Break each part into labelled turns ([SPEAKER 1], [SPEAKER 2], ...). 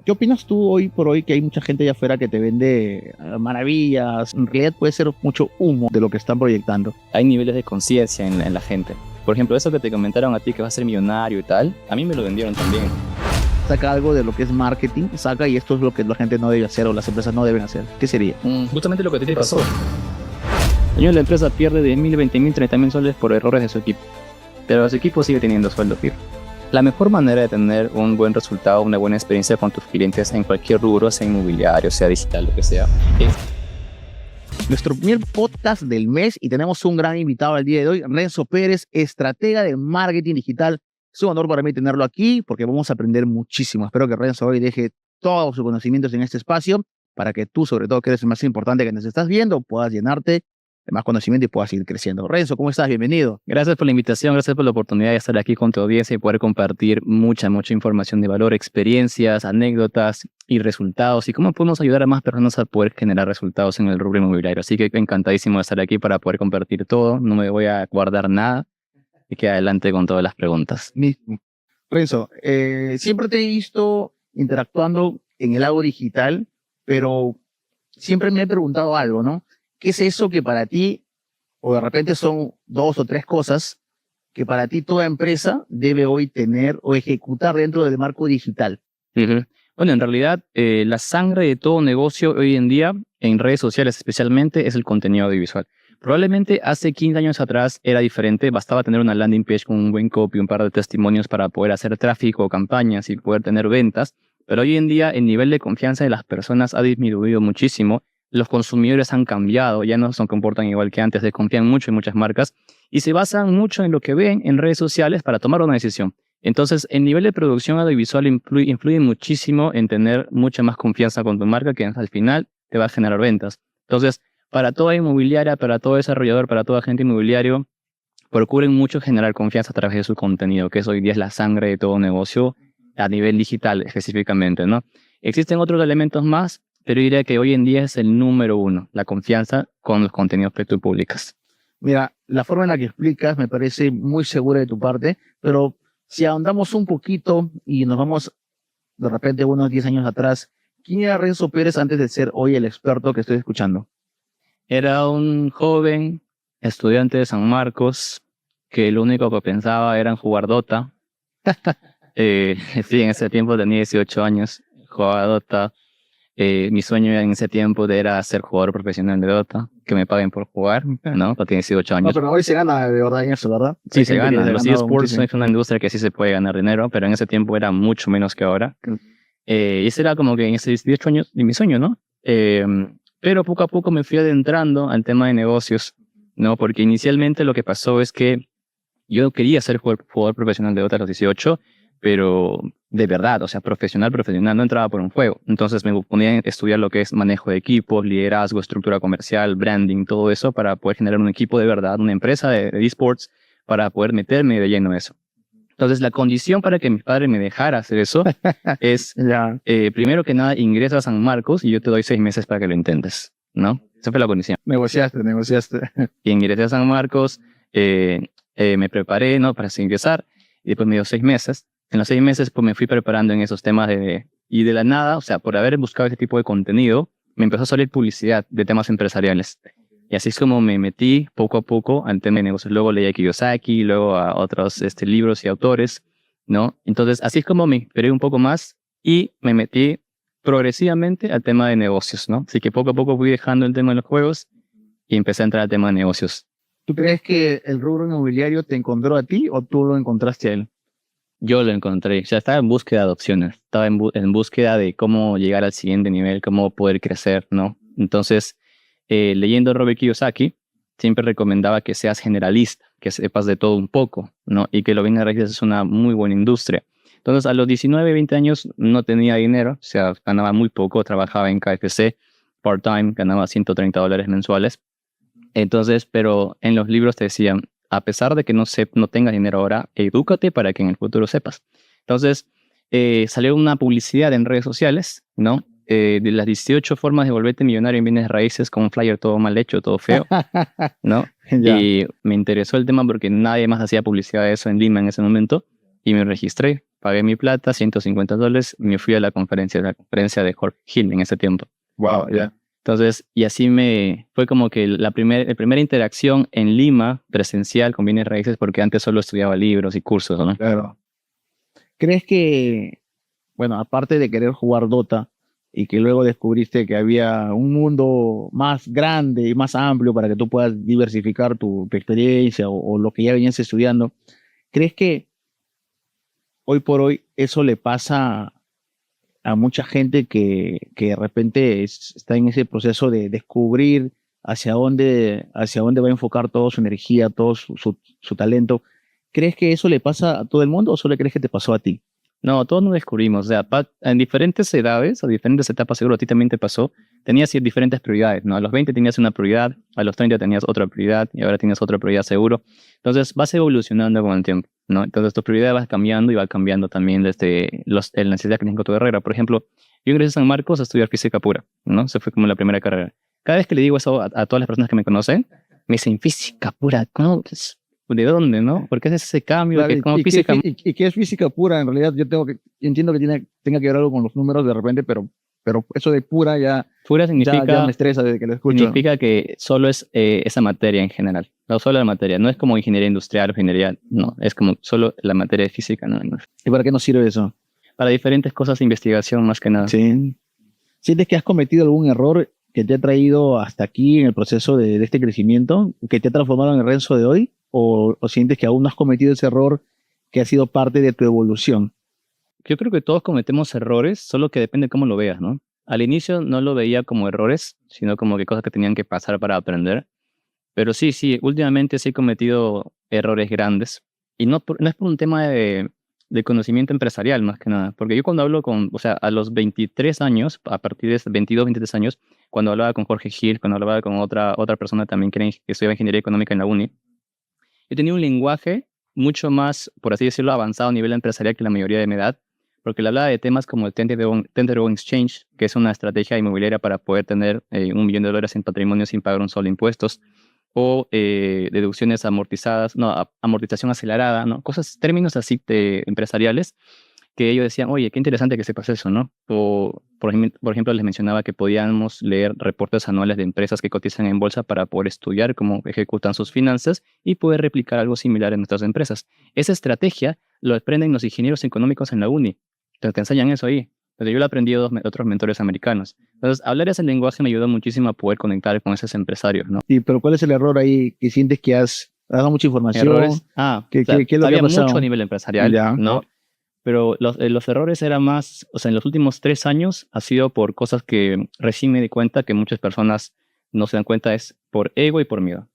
[SPEAKER 1] ¿Qué opinas tú hoy por hoy que hay mucha gente allá afuera que te vende maravillas? En realidad puede ser mucho humo de lo que están proyectando.
[SPEAKER 2] Hay niveles de conciencia en la gente. Por ejemplo, eso que te comentaron a ti que vas a ser millonario y tal, a mí me lo vendieron también.
[SPEAKER 1] Saca algo de lo que es marketing, saca y esto es lo que la gente no debe hacer o las empresas no deben hacer. ¿Qué sería?
[SPEAKER 2] Justamente lo que a ti te pasó. La empresa pierde 10.000, 20.000, 30.000 soles por errores de su equipo, pero su equipo sigue teniendo sueldo fijo. La mejor manera de tener un buen resultado, una buena experiencia con tus clientes en cualquier rubro, sea inmobiliario, sea digital, lo que sea, es
[SPEAKER 1] Nuestro primer podcast del mes y tenemos un gran invitado al día de hoy, Renzo Pérez, estratega de marketing digital. Es un honor para mí tenerlo aquí porque vamos a aprender muchísimo. Espero que Renzo hoy deje todos sus conocimientos en este espacio para que tú, sobre todo, que eres el más importante que nos estás viendo, puedas llenarte de más conocimiento y puedas seguir creciendo. Renzo, ¿cómo estás? Bienvenido.
[SPEAKER 2] Gracias por la invitación, gracias por la oportunidad de estar aquí con tu audiencia y poder compartir mucha información de valor, experiencias, anécdotas y resultados y cómo podemos ayudar a más personas a poder generar resultados en el rubro inmobiliario. Así que encantadísimo de estar aquí para poder compartir todo, no me voy a guardar nada y que adelante con todas las preguntas.
[SPEAKER 1] Mismo. Renzo, siempre te he visto interactuando en el lado digital, pero siempre me he preguntado algo, ¿no? ¿Qué es eso que para ti, o de repente son dos o tres cosas, que para ti toda empresa debe hoy tener o ejecutar dentro del marco digital?
[SPEAKER 2] Uh-huh. Bueno, en realidad, la sangre de todo negocio hoy en día, en redes sociales especialmente, es el contenido audiovisual. Probablemente hace 15 años atrás era diferente, bastaba tener una landing page con un buen copy, un par de testimonios para poder hacer tráfico, campañas y poder tener ventas, pero hoy en día el nivel de confianza de las personas ha disminuido muchísimo, los consumidores han cambiado, ya no se comportan igual que antes, desconfían mucho en muchas marcas y se basan mucho en lo que ven en redes sociales para tomar una decisión. Entonces, el nivel de producción audiovisual influye muchísimo en tener mucha más confianza con tu marca que al final te va a generar ventas. Entonces, para toda inmobiliaria, para todo desarrollador, para todo agente inmobiliario, procuren mucho generar confianza a través de su contenido, que eso hoy día es la sangre de todo negocio a nivel digital específicamente, ¿no? Existen otros elementos más, pero yo diría que hoy en día es el número uno, la confianza con los contenidos que tú publicas.
[SPEAKER 1] Mira, la forma en la que explicas me parece muy segura de tu parte, pero si ahondamos un poquito y nos vamos de repente unos 10 años atrás, ¿quién era Renzo Pérez antes de ser hoy el experto que estoy escuchando?
[SPEAKER 2] Era un joven estudiante de San Marcos que lo único que pensaba era en jugar Dota. Sí, en ese tiempo tenía 18 años, jugaba Dota. Mi sueño en ese tiempo era ser jugador profesional de Dota, que me paguen por jugar, ¿no? Porque tenía 18
[SPEAKER 1] No,
[SPEAKER 2] años.
[SPEAKER 1] pero hoy se gana de verdad en eso, ¿verdad?
[SPEAKER 2] Sí,
[SPEAKER 1] Hay
[SPEAKER 2] se
[SPEAKER 1] gente que
[SPEAKER 2] gana.
[SPEAKER 1] ha
[SPEAKER 2] Los
[SPEAKER 1] ganado
[SPEAKER 2] eSports
[SPEAKER 1] muchísimo.
[SPEAKER 2] es una industria que sí se puede ganar dinero, pero en ese tiempo era mucho menos que ahora. Y ese era como que en esos 18 años de mi sueño, ¿no? Pero poco a poco me fui adentrando al tema de negocios, ¿no? Porque inicialmente lo que pasó es que yo quería ser jugador profesional de Dota a los 18, pero de verdad, o sea, profesional, no entraba por un juego. Entonces me ponía a estudiar lo que es manejo de equipos, liderazgo, estructura comercial, branding, todo eso para poder generar un equipo de verdad, una empresa de esports, para poder meterme de lleno en eso. Entonces la condición para que mi padre me dejara hacer eso es,
[SPEAKER 1] Ya.
[SPEAKER 2] primero que nada, ingresa a San Marcos y yo te doy 6 meses para que lo intentes, ¿no? Esa fue la condición.
[SPEAKER 1] Negociaste.
[SPEAKER 2] Y ingresé a San Marcos, me preparé, ¿no? Para ingresar y después me dio 6 meses. En los 6 meses pues me fui preparando en esos temas y de la nada, o sea, por haber buscado ese tipo de contenido, me empezó a salir publicidad de temas empresariales. Y así es como me metí poco a poco al tema de negocios. Luego leí a Kiyosaki, luego a otros libros y autores, ¿no? Entonces, así es como me inspiré un poco más y me metí progresivamente al tema de negocios, ¿no? Así que poco a poco fui dejando el tema de los juegos y empecé a entrar al tema de negocios.
[SPEAKER 1] ¿Tú crees que el rubro inmobiliario te encontró a ti o tú lo encontraste a él?
[SPEAKER 2] Yo lo encontré, o sea, estaba en búsqueda de opciones, estaba en búsqueda de cómo llegar al siguiente nivel, cómo poder crecer, ¿no? Entonces, leyendo a Robert Kiyosaki, siempre recomendaba que seas generalista, que sepas de todo un poco, ¿no? Y que lo bienes raíces es una muy buena industria. Entonces, a los 19, 20 años no tenía dinero, o sea, ganaba muy poco, trabajaba en KFC, part-time, ganaba $130 mensuales. Entonces, pero en los libros te decían, a pesar de que no tengas dinero ahora, edúcate para que en el futuro sepas. Entonces, salió una publicidad en redes sociales, ¿no? De las 18 formas de volverte millonario en bienes raíces con un flyer todo mal hecho, todo feo, ¿no?
[SPEAKER 1] Ya.
[SPEAKER 2] Y me interesó el tema porque nadie más hacía publicidad de eso en Lima en ese momento y me registré pagué mi plata, $150, me fui a la conferencia de Jorge Hill en ese tiempo.
[SPEAKER 1] Wow, ya.
[SPEAKER 2] Entonces, y así fue como que la primera interacción en Lima, presencial, con bienes raíces, porque antes solo estudiaba libros y cursos, ¿no?
[SPEAKER 1] Claro. ¿Crees que, bueno, aparte de querer jugar Dota y que luego descubriste que había un mundo más grande y más amplio para que tú puedas diversificar tu experiencia o lo que ya venías estudiando, ¿crees que hoy por hoy eso le pasa a mucha gente que de repente está en ese proceso de descubrir hacia dónde va a enfocar toda su energía, todo su talento? ¿Crees que eso le pasa a todo el mundo o solo crees que te pasó a ti?
[SPEAKER 2] No, todos nos descubrimos. O sea, en diferentes edades, o diferentes etapas, seguro a ti también te pasó, tenías diferentes prioridades, ¿no? A los 20 tenías una prioridad, a los 30 tenías otra prioridad y ahora tienes otra prioridad seguro. Entonces vas evolucionando con el tiempo, ¿no? Entonces tus prioridades vas cambiando y va cambiando también desde la necesidad que tienes con tu carrera. Por ejemplo, yo ingresé a San Marcos a estudiar física pura, ¿no? Esa fue como la primera carrera. Cada vez que le digo eso a todas las personas que me conocen, me dicen, física pura, ¿cómo? ¿De dónde, no? ¿Por qué haces ese cambio?
[SPEAKER 1] Claro,
[SPEAKER 2] Que como
[SPEAKER 1] y
[SPEAKER 2] física...
[SPEAKER 1] que es física pura, en realidad entiendo que tenga que ver algo con los números de repente, pero eso de pura
[SPEAKER 2] Pura
[SPEAKER 1] ya me
[SPEAKER 2] significa
[SPEAKER 1] estresa desde que lo escucho.
[SPEAKER 2] Significa que solo es esa materia en general, no solo la materia, no es como ingeniería industrial o ingeniería, no, es como solo la materia de física, ¿no?
[SPEAKER 1] ¿Y para qué nos sirve eso?
[SPEAKER 2] Para diferentes cosas de investigación más que nada.
[SPEAKER 1] Sí. ¿Sientes que has cometido algún error que te ha traído hasta aquí en el proceso de este crecimiento, que te ha transformado en el Renzo de hoy? ¿O sientes que aún no has cometido ese error que ha sido parte de tu evolución?
[SPEAKER 2] Yo creo que todos cometemos errores, solo que depende de cómo lo veas, ¿no? Al inicio no lo veía como errores, sino como que cosas que tenían que pasar para aprender. Pero sí, últimamente sí he cometido errores grandes. Y no es por un tema de conocimiento empresarial, más que nada. Porque yo cuando hablo o sea, a los 23 años, a partir de 22, 23 años, cuando hablaba con Jorge Gil, cuando hablaba con otra persona también que estudiaba ingeniería económica en la uni, yo tenía un lenguaje mucho más, por así decirlo, avanzado a nivel empresarial que la mayoría de mi edad, porque le hablaba de temas como el Tenderloin Exchange, que es una estrategia inmobiliaria para poder tener $1 millón en patrimonio sin pagar un solo impuestos, o deducciones amortizadas, no, amortización acelerada, ¿no? Cosas, términos así empresariales que ellos decían, oye, qué interesante que sepas eso, ¿no? O, por ejemplo, les mencionaba que podíamos leer reportes anuales de empresas que cotizan en bolsa para poder estudiar cómo ejecutan sus finanzas y poder replicar algo similar en nuestras empresas. Esa estrategia lo aprenden los ingenieros económicos en la uni. Te enseñan eso ahí. Pero yo lo aprendí de otros mentores americanos. Entonces, hablar ese lenguaje me ayudó muchísimo a poder conectar con esos empresarios, ¿no?
[SPEAKER 1] Sí, pero ¿cuál es el error ahí que sientes que has dado mucha información?
[SPEAKER 2] Errores.
[SPEAKER 1] ¿Qué,
[SPEAKER 2] O sea,
[SPEAKER 1] qué es lo que ha
[SPEAKER 2] sabía
[SPEAKER 1] pasado?
[SPEAKER 2] mucho a nivel empresarial,
[SPEAKER 1] Ya.
[SPEAKER 2] ¿no? Pero los errores eran más, o sea, en los últimos 3 años ha sido por cosas que recién me di cuenta que muchas personas no se dan cuenta, es por ego y por miedo,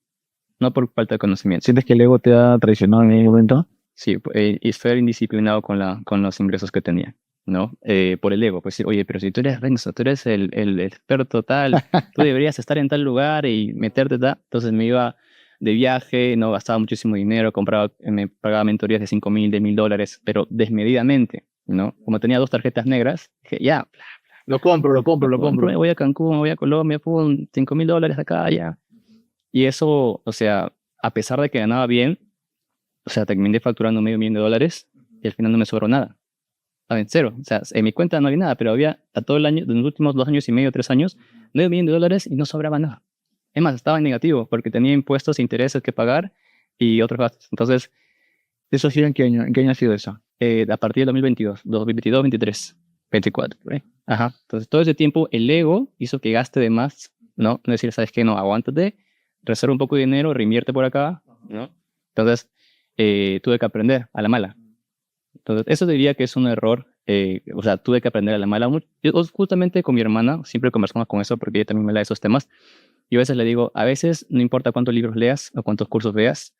[SPEAKER 2] no por falta de conocimiento.
[SPEAKER 1] ¿Sientes que el ego te ha traicionado en algún momento?
[SPEAKER 2] Sí, y ser indisciplinado con los ingresos que tenía, ¿no? Por el ego, pues decir, oye, pero si tú eres Renzo, tú eres el experto tal, tú deberías estar en tal lugar y meterte tal. Entonces me iba de viaje, no gastaba muchísimo dinero, me pagaba mentorías de $5,000, $10,000, pero desmedidamente, ¿no? Como tenía 2 tarjetas negras, dije, ya,
[SPEAKER 1] Lo compro.
[SPEAKER 2] me voy a Cancún, me voy a Colombia, pum, $5,000 acá, ya. Y eso, o sea, a pesar de que ganaba bien, o sea, terminé facturando $500,000 y al final no me sobró nada. Estaba en cero. O sea, en mi cuenta no había nada, pero había a todo el año, de los últimos 2 años y medio, 3 años, $500,000 y no sobraba nada. Es más, estaba en negativo porque tenía impuestos e intereses que pagar y otros gastos. Entonces,
[SPEAKER 1] ¿Eso ha sido en qué año? ¿En qué año ha sido eso?
[SPEAKER 2] a partir del 2022, 23, 24, por ahí. Ajá. Entonces, todo ese tiempo el ego hizo que gaste de más, ¿no? No decir, ¿sabes qué? No, aguántate, reserva un poco de dinero, reinvierte por acá, ¿no? Entonces, tuve que aprender a la mala. Entonces, eso diría que es un error. O sea, tuve que aprender a la mala. Justamente con mi hermana, siempre conversamos con eso porque ella también me da esos temas. Yo a veces le digo, a veces no importa cuántos libros leas o cuántos cursos veas,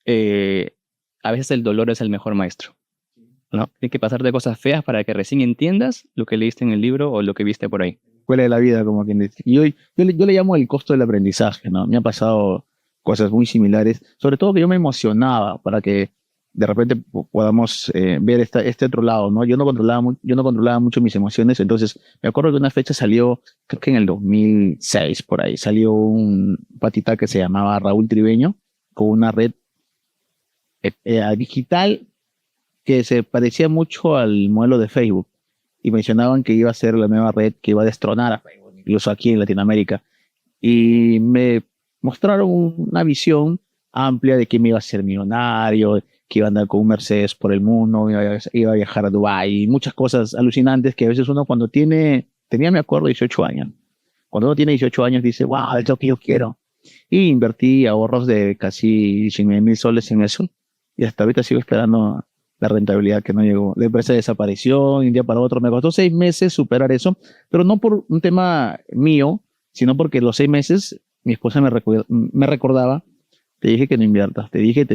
[SPEAKER 2] eh, a veces el dolor es el mejor maestro, ¿no? Tienes que pasarte cosas feas para que recién entiendas lo que leíste en el libro o lo que viste por ahí.
[SPEAKER 1] Escuela de la vida, como quien dice. Y hoy, yo le llamo el costo del aprendizaje, ¿no? Me ha pasado cosas muy similares, sobre todo que yo me emocionaba para que de repente podamos ver este otro lado, ¿no? Yo no controlaba mucho mis emociones, entonces me acuerdo que una fecha salió, creo que en el 2006, por ahí, salió un patita que se llamaba Raúl Tribeño, con una red digital que se parecía mucho al modelo de Facebook y mencionaban que iba a ser la nueva red que iba a destronar a Facebook, incluso aquí en Latinoamérica. Y me mostraron una visión amplia de que me iba a ser millonario, que iba a andar con un Mercedes por el mundo, iba a viajar a Dubái, y muchas cosas alucinantes que a veces uno cuando tenía, me acuerdo, 18 años. Cuando uno tiene 18 años dice, wow, es lo que yo quiero. Y invertí ahorros de casi 100.000 soles en eso. Y hasta ahorita sigo esperando la rentabilidad que no llegó. La empresa desapareció de un día para otro. Me costó 6 meses superar eso, pero no por un tema mío, sino porque los 6 meses mi esposa me recordaba, te dije que no inviertas, te dije.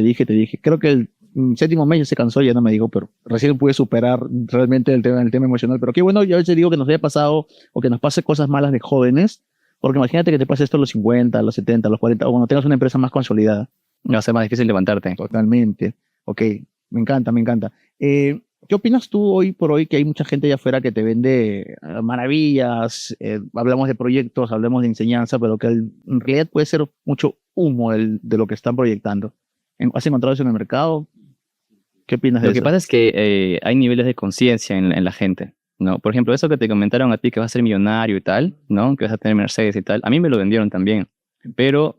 [SPEAKER 1] Creo que el séptimo mes ya se cansó, ya no me dijo, pero recién pude superar realmente el tema emocional. Pero qué bueno, yo a veces digo que nos haya pasado o que nos pase cosas malas de jóvenes, porque imagínate que te pase esto a los 50, a los 70, a los 40, o cuando tengas una empresa más consolidada.
[SPEAKER 2] Va a ser más difícil levantarte.
[SPEAKER 1] Totalmente. Ok, me encanta, me encanta. ¿Qué opinas tú hoy por hoy que hay mucha gente allá afuera que te vende maravillas? Hablamos de proyectos, hablamos de enseñanza, pero que en realidad puede ser mucho humo de lo que están proyectando. ¿Has encontrado eso en el mercado? ¿Qué opinas de
[SPEAKER 2] Lo que
[SPEAKER 1] eso?
[SPEAKER 2] pasa es que hay niveles de conciencia en la gente, ¿no? Por ejemplo, eso que te comentaron a ti que vas a ser millonario y tal, ¿no? Que vas a tener Mercedes y tal. A mí me lo vendieron también, pero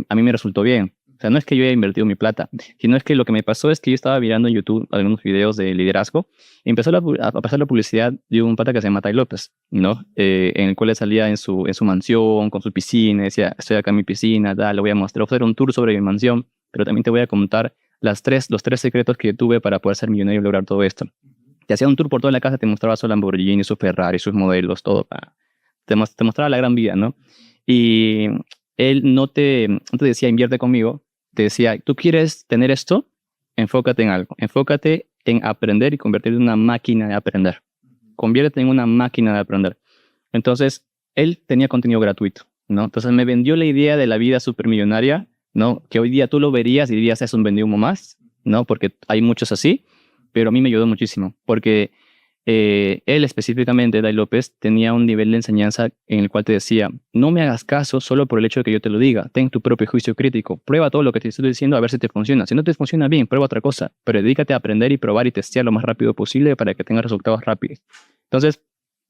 [SPEAKER 2] a mí me resultó bien. O sea, no es que yo haya invertido mi plata, sino es que lo que me pasó es que yo estaba mirando en YouTube algunos videos de liderazgo y empezó a pasar la publicidad de un pata que se llama Tai López, ¿no? En el cual él salía en su mansión, con su piscina, decía, estoy acá en mi piscina, tal, le voy a mostrar, voy a hacer un tour sobre mi mansión, pero también te voy a contar los tres secretos que yo tuve para poder ser millonario y lograr todo esto. Te hacía un tour por toda la casa, te mostraba su Lamborghini, su Ferrari, sus modelos, todo. Te mostraba la gran vida, ¿no? Y él no te decía, invierte conmigo, te decía, ¿tú quieres tener esto? Enfócate en algo. Enfócate en aprender y convertirte en una máquina de aprender. Conviértete en una máquina de aprender. Entonces, él tenía contenido gratuito, ¿no? Entonces me vendió la idea de la vida supermillonaria, ¿no? Que hoy día tú lo verías y dirías, es un vendido humo más, ¿no? Porque hay muchos así, pero a mí me ayudó muchísimo, porque él específicamente, Dai López, tenía un nivel de enseñanza en el cual te decía, no me hagas caso solo por el hecho de que yo te lo diga, ten tu propio juicio crítico, prueba todo lo que te estoy diciendo a ver si te funciona. Si no te funciona bien, prueba otra cosa, pero dedícate a aprender y probar y testear lo más rápido posible para que tengas resultados rápidos. Entonces,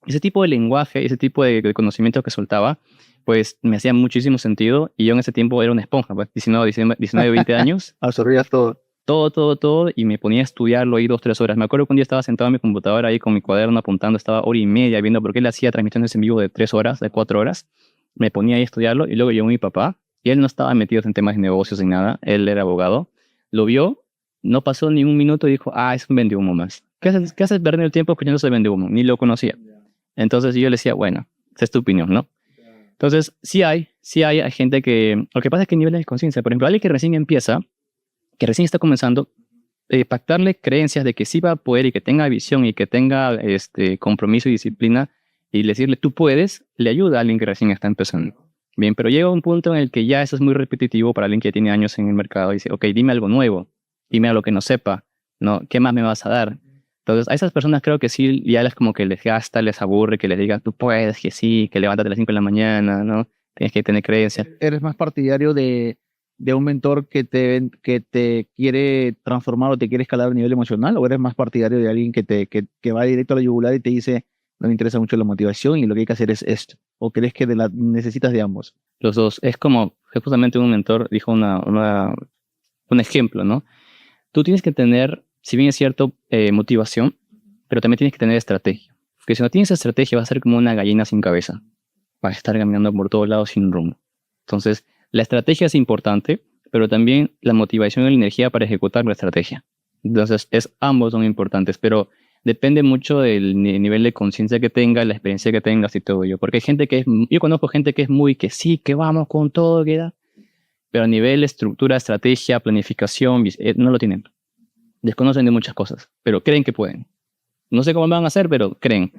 [SPEAKER 2] ese tipo de lenguaje, ese tipo de conocimiento que soltaba, pues me hacía muchísimo sentido y yo en ese tiempo era una esponja, pues 19, 20 años,
[SPEAKER 1] Absorbías todo.
[SPEAKER 2] todo, y me ponía a estudiarlo ahí 2, 3 horas. Me acuerdo que un día estaba sentado en mi computadora ahí con mi cuaderno apuntando, estaba hora y media viendo por qué él hacía transmisiones en vivo de 3 horas, de 4 horas. Me ponía ahí a estudiarlo y luego llegó mi papá y él no estaba metido en temas de negocios ni nada, él era abogado, lo vio, no pasó ni un minuto y dijo, es un vende humo más. ¿Qué haces perder el tiempo escuchando ese vende humo? Ni lo conocía. Entonces yo le decía, bueno, esa es tu opinión, ¿no? Entonces, hay gente que... Lo que pasa es que hay niveles de conciencia. Por ejemplo, alguien que recién empieza, que recién está comenzando, pactarle creencias de que sí va a poder y que tenga visión y que tenga compromiso y disciplina y decirle tú puedes, le ayuda a alguien que recién está empezando. Bien, pero llega un punto en el que ya eso es muy repetitivo para alguien que tiene años en el mercado y dice, ok, dime algo nuevo, dime algo que no sepa, ¿no? ¿Qué más me vas a dar? Entonces, a esas personas creo que sí, ya les como que les gasta, les aburre, que les digan, tú puedes, que sí, que levántate a las 5 de la mañana, ¿no? Tienes que tener creencia.
[SPEAKER 1] ¿Eres más partidario de un mentor que te quiere transformar o te quiere escalar a nivel emocional? ¿O eres más partidario de alguien que va directo a la yugular y te dice, no me interesa mucho la motivación y lo que hay que hacer es esto? ¿O crees que necesitas de ambos?
[SPEAKER 2] Los dos. Es como, justamente un mentor dijo un ejemplo, ¿no? Tú tienes que tener, si bien es cierto, motivación, pero también tienes que tener estrategia. Porque si no tienes estrategia, vas a ser como una gallina sin cabeza. Vas a estar caminando por todos lados sin rumbo. Entonces, la estrategia es importante, pero también la motivación y la energía para ejecutar la estrategia. Entonces, ambos son importantes, pero depende mucho del nivel de conciencia que tengas, la experiencia que tengas y todo ello. Porque hay gente yo conozco gente que es muy que sí, que vamos con todo, que da, pero a nivel estructura, estrategia, planificación, no lo tienen. Desconocen de muchas cosas, pero creen que pueden. No sé cómo van a hacer, pero creen,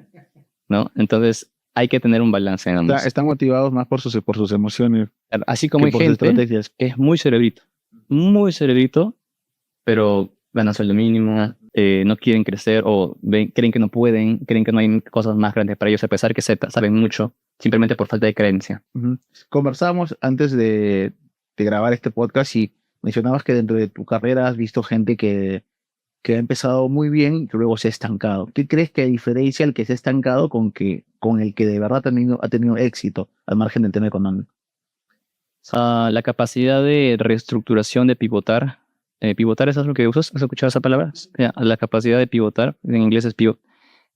[SPEAKER 2] ¿no? Entonces hay que tener un balance en ambos.
[SPEAKER 1] Están motivados más por sus emociones
[SPEAKER 2] Así como
[SPEAKER 1] que
[SPEAKER 2] hay
[SPEAKER 1] por sus
[SPEAKER 2] gente
[SPEAKER 1] estrategias.
[SPEAKER 2] que es muy cerebrito, pero ganan sueldo mínimo, no quieren crecer o creen que no pueden, creen que no hay cosas más grandes para ellos, a pesar que saben mucho, simplemente por falta de creencia.
[SPEAKER 1] Ujú. Conversamos antes de grabar este podcast y mencionabas que dentro de tu carrera has visto gente que que ha empezado muy bien y que luego se ha estancado. ¿Qué crees que diferencia el que se ha estancado con el que de verdad ha tenido éxito al margen del tema económico?
[SPEAKER 2] La capacidad de reestructuración, de pivotar. Pivotar es algo que usas. ¿Has escuchado esa palabra? Ya, la capacidad de pivotar, en inglés es pivot,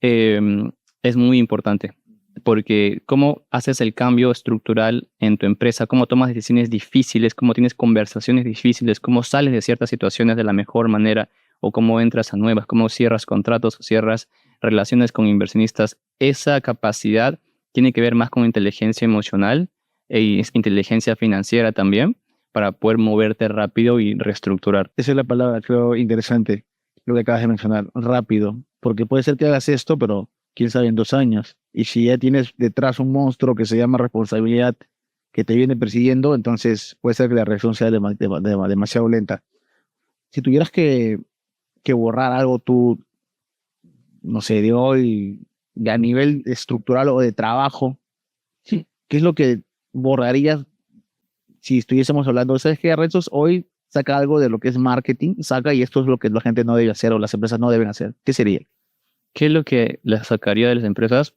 [SPEAKER 2] eh, es muy importante. Porque cómo haces el cambio estructural en tu empresa, cómo tomas decisiones difíciles, cómo tienes conversaciones difíciles, cómo sales de ciertas situaciones de la mejor manera o cómo entras a nuevas, cómo cierras contratos, cierras relaciones con inversionistas. Esa capacidad tiene que ver más con inteligencia emocional e inteligencia financiera también para poder moverte rápido y reestructurar.
[SPEAKER 1] Esa es la palabra, creo, interesante, lo que acabas de mencionar, rápido, porque puede ser que hagas esto, pero quién sabe en 2 años. Y si ya tienes detrás un monstruo que se llama responsabilidad que te viene persiguiendo, entonces puede ser que la reacción sea demasiado lenta. Si tuvieras que borrar algo tú, no sé, de hoy, a nivel estructural o de trabajo, sí, ¿qué es lo que borrarías si estuviésemos hablando? ¿Sabes qué, Renzo? Hoy saca algo de lo que es marketing, saca y esto es lo que la gente no debe hacer o las empresas no deben hacer. ¿Qué sería?
[SPEAKER 2] ¿Qué es lo que les sacaría de las empresas?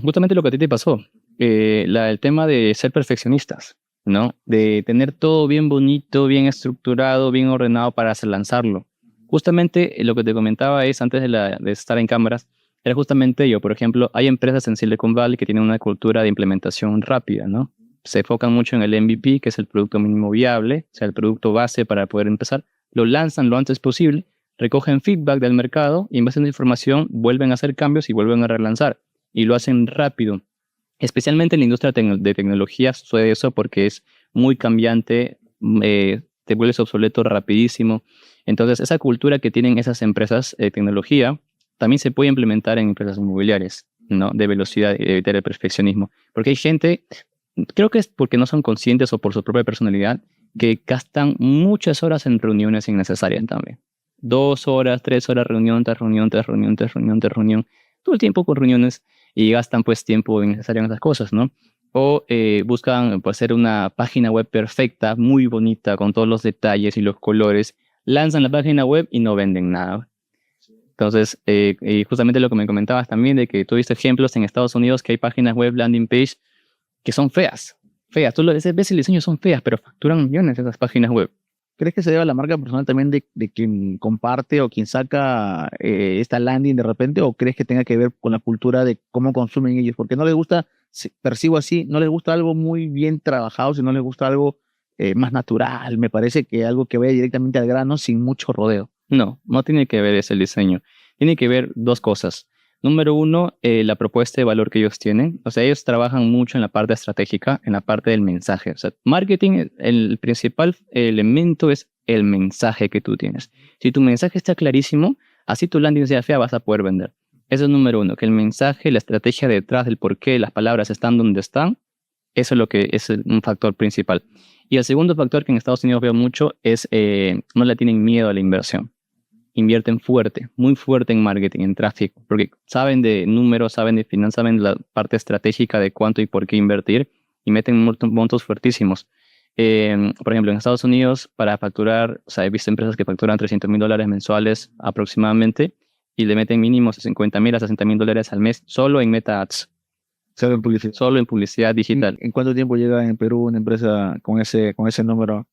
[SPEAKER 2] Justamente lo que a ti te pasó, el tema de ser perfeccionistas, ¿no? De tener todo bien bonito, bien estructurado, bien ordenado para hacer lanzarlo. Justamente lo que te comentaba es, antes de estar en cámaras, era justamente ello. Por ejemplo, hay empresas en Silicon Valley que tienen una cultura de implementación rápida, ¿no? Se enfocan mucho en el MVP, que es el producto mínimo viable, o sea, el producto base para poder empezar. Lo lanzan lo antes posible, recogen feedback del mercado y en base a esa información vuelven a hacer cambios y vuelven a relanzar y lo hacen rápido. Especialmente en la industria de tecnología sucede eso porque es muy cambiante, te vuelves obsoleto rapidísimo. Entonces, esa cultura que tienen esas empresas de tecnología también se puede implementar en empresas inmobiliarias, ¿no? De velocidad y de evitar el perfeccionismo. Porque hay gente, creo que es porque no son conscientes o por su propia personalidad, que gastan muchas horas en reuniones innecesarias también. 2 horas, 3 horas, reunión tras reunión, tras reunión, tras reunión, tras reunión. Todo el tiempo con reuniones y gastan pues tiempo innecesario en esas cosas, ¿no? O buscan pues, hacer una página web perfecta, muy bonita, con todos los detalles y los colores, lanzan la página web y no venden nada. Entonces, y justamente lo que me comentabas también de que tú viste ejemplos en Estados Unidos que hay páginas web, landing page, que son feas, feas. Tú lo ves, el diseño son feas, pero facturan millones esas páginas web.
[SPEAKER 1] ¿Crees que se debe a la marca personal también de quien comparte o quien saca esta landing de repente? ¿O crees que tenga que ver con la cultura de cómo consumen ellos? Porque no les gusta, percibo así, no les gusta algo muy bien trabajado, sino les gusta algo más natural. Me parece que algo que vaya directamente al grano sin mucho rodeo.
[SPEAKER 2] No, no tiene que ver ese el diseño. Tiene que ver dos cosas. Número uno, la propuesta de valor que ellos tienen. O sea, ellos trabajan mucho en la parte estratégica, en la parte del mensaje. O sea, marketing, el principal elemento es el mensaje que tú tienes. Si tu mensaje está clarísimo, así tu landing sea fea, vas a poder vender. Eso es número uno, que el mensaje, la estrategia detrás del por qué las palabras están donde están, eso es lo que es un factor principal. Y el segundo factor que en Estados Unidos veo mucho es no le tienen miedo a la inversión. Invierten fuerte, muy fuerte en marketing, en tráfico, porque saben de números, saben de finanzas, saben la parte estratégica de cuánto y por qué invertir y meten montos fuertísimos. Por ejemplo, en Estados Unidos, para facturar, o sea, he visto empresas que facturan $300,000 mensuales aproximadamente y le meten mínimo $50,000 a $60,000 al mes solo en Meta Ads,
[SPEAKER 1] ¿Sabe en publicidad?
[SPEAKER 2] solo en publicidad digital.
[SPEAKER 1] ¿En cuánto tiempo llega en Perú una empresa con ese número?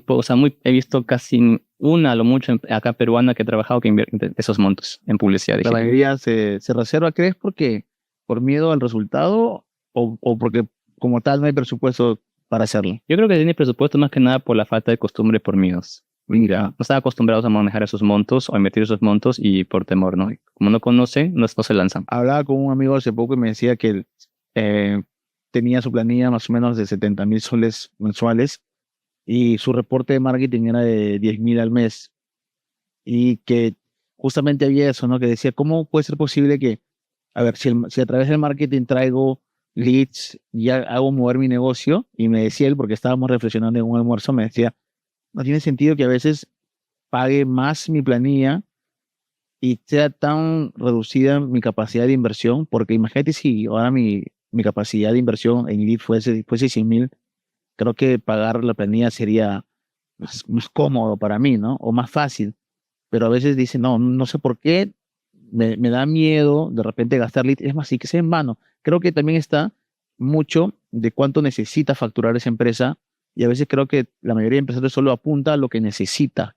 [SPEAKER 2] O sea, he visto casi una a lo mucho acá peruana que he trabajado que invierte esos montos en publicidad
[SPEAKER 1] La
[SPEAKER 2] digital.
[SPEAKER 1] mayoría se reserva, ¿crees? Porque por miedo al resultado o porque como tal no hay presupuesto para hacerlo.
[SPEAKER 2] Yo creo que tiene presupuesto más que nada por la falta de costumbre por miedos. Mira, no están acostumbrados a manejar esos montos o a invertir esos montos y por temor, ¿no? Como no conocen, no se lanzan.
[SPEAKER 1] Hablaba con un amigo hace poco y me decía que él eh, tenía su planilla más o menos de 70,000 soles mensuales y su reporte de marketing era de 10,000 al mes y que justamente había eso, ¿no? Que decía, ¿cómo puede ser posible que, a ver, si a través del marketing traigo leads y hago mover mi negocio? Y me decía él, porque estábamos reflexionando en un almuerzo, me decía, no tiene sentido que a veces pague más mi planilla y sea tan reducida mi capacidad de inversión, porque imagínate si ahora mi capacidad de inversión en lead fuese 100,000, creo que pagar la planilla sería más cómodo para mí, ¿no? O más fácil. pero a veces dicen, no, no sé por qué, me da miedo de repente gastar leads. Es más, sí que sea en vano. Creo que también está mucho de cuánto necesita facturar esa empresa y a veces creo que la mayoría de empresarios solo apunta a lo que necesita.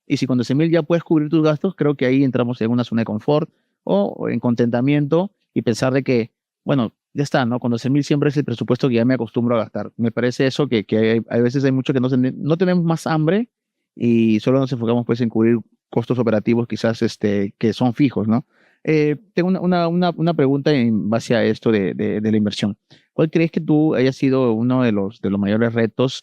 [SPEAKER 1] Y si con 12.000 ya puedes cubrir tus gastos, creo que ahí entramos en una zona de confort o en contentamiento y pensar de que, bueno, ya está, ¿no? Con 12.000 siempre es el presupuesto que ya me acostumbro a gastar. Me parece eso que hay veces hay mucho que no tenemos más hambre y solo nos enfocamos pues en cubrir costos operativos quizás que son fijos, ¿no? Tengo una pregunta en base a esto de la inversión. ¿Cuál crees que tú haya sido uno de los mayores retos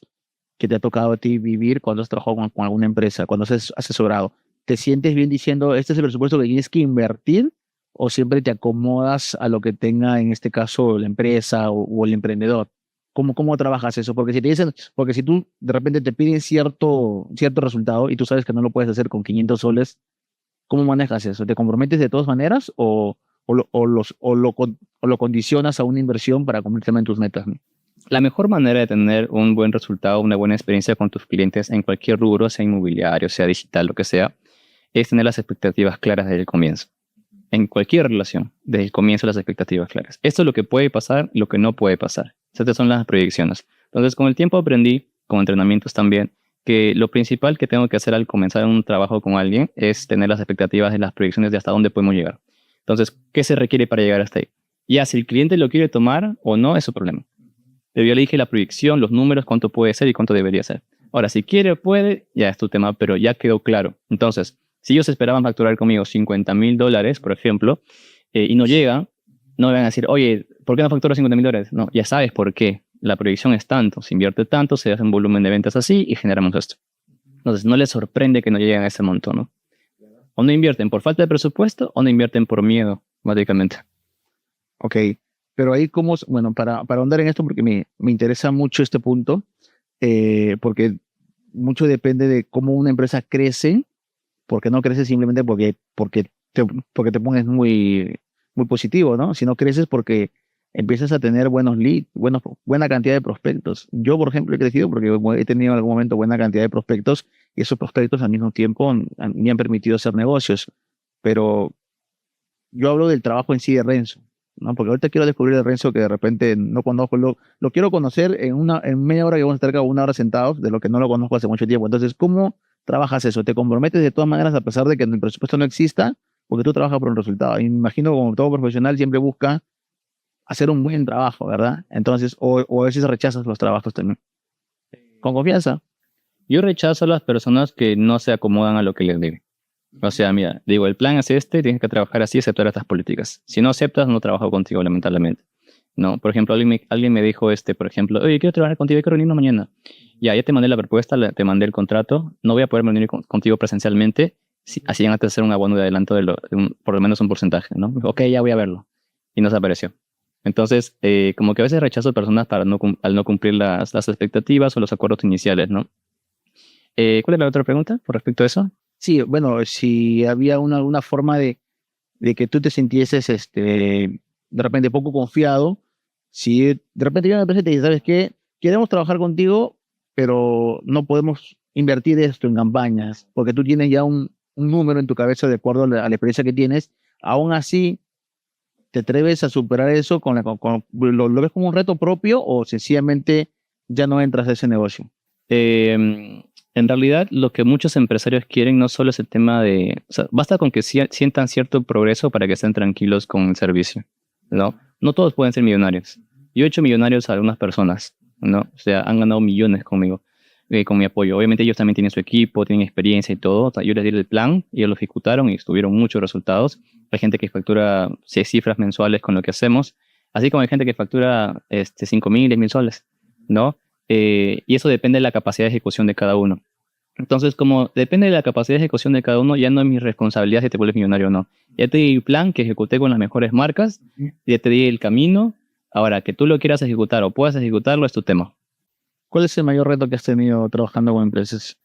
[SPEAKER 1] que te ha tocado a ti vivir cuando has trabajado con alguna empresa, cuando has asesorado? ¿Te sientes bien diciendo, este es el presupuesto que tienes que invertir o siempre te acomodas a lo que tenga, en este caso, la empresa o el emprendedor? ¿Cómo trabajas eso? Porque si te dicen, porque si tú de repente te piden cierto resultado y tú sabes que no lo puedes hacer con 500 soles, ¿cómo manejas eso? ¿Te comprometes de todas maneras o lo condicionas a una inversión para cumplir también tus metas, ¿no?
[SPEAKER 2] La mejor manera de tener un buen resultado, una buena experiencia con tus clientes en cualquier rubro, sea inmobiliario, sea digital, lo que sea, es tener las expectativas claras desde el comienzo. En cualquier relación, desde el comienzo las expectativas claras. Esto es lo que puede pasar y lo que no puede pasar. Estas son las proyecciones. Entonces, con el tiempo aprendí, con entrenamientos también, que lo principal que tengo que hacer al comenzar un trabajo con alguien es tener las expectativas de las proyecciones de hasta dónde podemos llegar. Entonces, ¿qué se requiere para llegar hasta ahí? Ya, si el cliente lo quiere tomar o no, es su problema. Pero yo le dije la proyección, los números, cuánto puede ser y cuánto debería ser. Ahora, si quiere o puede, ya es tu tema, pero ya quedó claro. Entonces, si ellos esperaban facturar conmigo $50,000, por ejemplo, y no llega, no me van a decir, oye, ¿por qué no facturas $50,000? No, ya sabes por qué. La proyección es tanto, se invierte tanto, se hace un volumen de ventas así y generamos esto. Entonces, no les sorprende que no lleguen a ese montón, ¿no? O no invierten por falta de presupuesto o no invierten por miedo, básicamente.
[SPEAKER 1] Ok, pero ahí como, bueno, para ahondar en esto, porque me interesa mucho este punto, porque mucho depende de cómo una empresa crece, porque no crece simplemente porque te pones muy positivo, ¿no? Sino creces porque empiezas a tener buenos leads, buena cantidad de prospectos. Yo, por ejemplo, he crecido porque he tenido en algún momento buena cantidad de prospectos y esos prospectos al mismo tiempo me han permitido hacer negocios. Pero yo hablo del trabajo en sí de Renzo, ¿no? Porque ahorita quiero descubrir el Renzo que de repente no conozco, lo quiero conocer en media hora que vamos a estar acá, una hora sentados, de lo que no lo conozco hace mucho tiempo. Entonces, ¿cómo trabajas eso? ¿Te comprometes de todas maneras a pesar de que el presupuesto no exista? Porque tú trabajas por un resultado. Y me imagino como todo profesional siempre busca hacer un buen trabajo, ¿verdad? Entonces, o a veces rechazas los trabajos también. Con confianza.
[SPEAKER 2] Yo rechazo a las personas que no se acomodan a lo que les digo. O sea, mira, digo, el plan es este, tienes que trabajar así, aceptar estas políticas. Si no aceptas, no trabajo contigo, lamentablemente. No, por ejemplo, alguien me dijo, por ejemplo, oye, quiero trabajar contigo, hay que reunirnos mañana. Ya te mandé la propuesta, te mandé el contrato, no voy a poder reunir contigo presencialmente, así van a hacer un abono de adelanto por lo menos un porcentaje, ¿no? Ok, ya voy a verlo. Y no se apareció. Entonces, como que a veces rechazo personas al no cumplir las expectativas o los acuerdos iniciales, ¿no? ¿Cuál es la otra pregunta por respecto a eso?
[SPEAKER 1] Sí, bueno, si había una forma de que tú te sintieses de repente poco confiado, si de repente viene una empresa y te dice, ¿sabes qué? Queremos trabajar contigo, pero no podemos invertir esto en campañas, porque tú tienes ya un número en tu cabeza de acuerdo a la experiencia que tienes. Aún así, ¿te atreves a superar eso lo ves como un reto propio o sencillamente ya no entras a ese negocio?
[SPEAKER 2] En realidad, lo que muchos empresarios quieren no solo es el tema de... O sea, basta con que sientan cierto progreso para que estén tranquilos con el servicio, ¿no? No todos pueden ser millonarios. Yo he hecho millonarios a algunas personas, ¿no? O sea, han ganado millones conmigo, con mi apoyo. Obviamente ellos también tienen su equipo, tienen experiencia y todo. O sea, yo les di el plan, ellos lo ejecutaron y tuvieron muchos resultados. Hay gente que factura 6 cifras mensuales con lo que hacemos, así como hay gente que factura 5,000, 10,000 soles, ¿no? Y eso depende de la capacidad de ejecución de cada uno. Entonces, como depende de la capacidad de ejecución de cada uno, ya no es mi responsabilidad si te vuelves millonario o no. Ya te di el plan que ejecuté con las mejores marcas, ya te di el camino. Ahora, que tú lo quieras ejecutar o puedas ejecutarlo es tu tema.
[SPEAKER 1] ¿Cuál es el mayor reto que has tenido trabajando con empresas?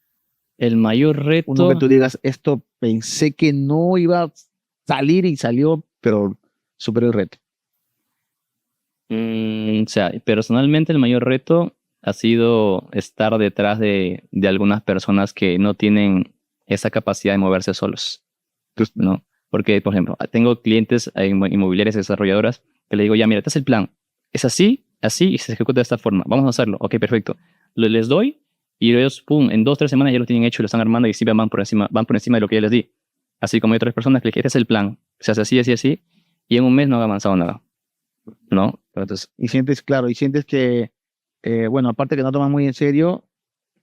[SPEAKER 2] El mayor
[SPEAKER 1] Uno que
[SPEAKER 2] reto,
[SPEAKER 1] tú digas, esto pensé que no iba a salir y salió, pero superó el reto.
[SPEAKER 2] o sea, personalmente el mayor reto ha sido estar detrás de algunas personas que no tienen esa capacidad de moverse solos, ¿no? Porque, por ejemplo, tengo clientes inmobiliarias y desarrolladoras que le digo, ya, mira, este es el plan. Es así, así, y se ejecuta de esta forma. Vamos a hacerlo. Ok, perfecto. Les doy y ellos, pum, en 2, 3 semanas ya lo tienen hecho y lo están armando y sí van por encima de lo que ya les di. Así como hay otras personas que les dije, este es el plan. Se hace así, así, así, y en un mes no han avanzado nada, ¿no? Entonces,
[SPEAKER 1] Y sientes, claro, y sientes que, bueno, aparte que no tomas muy en serio,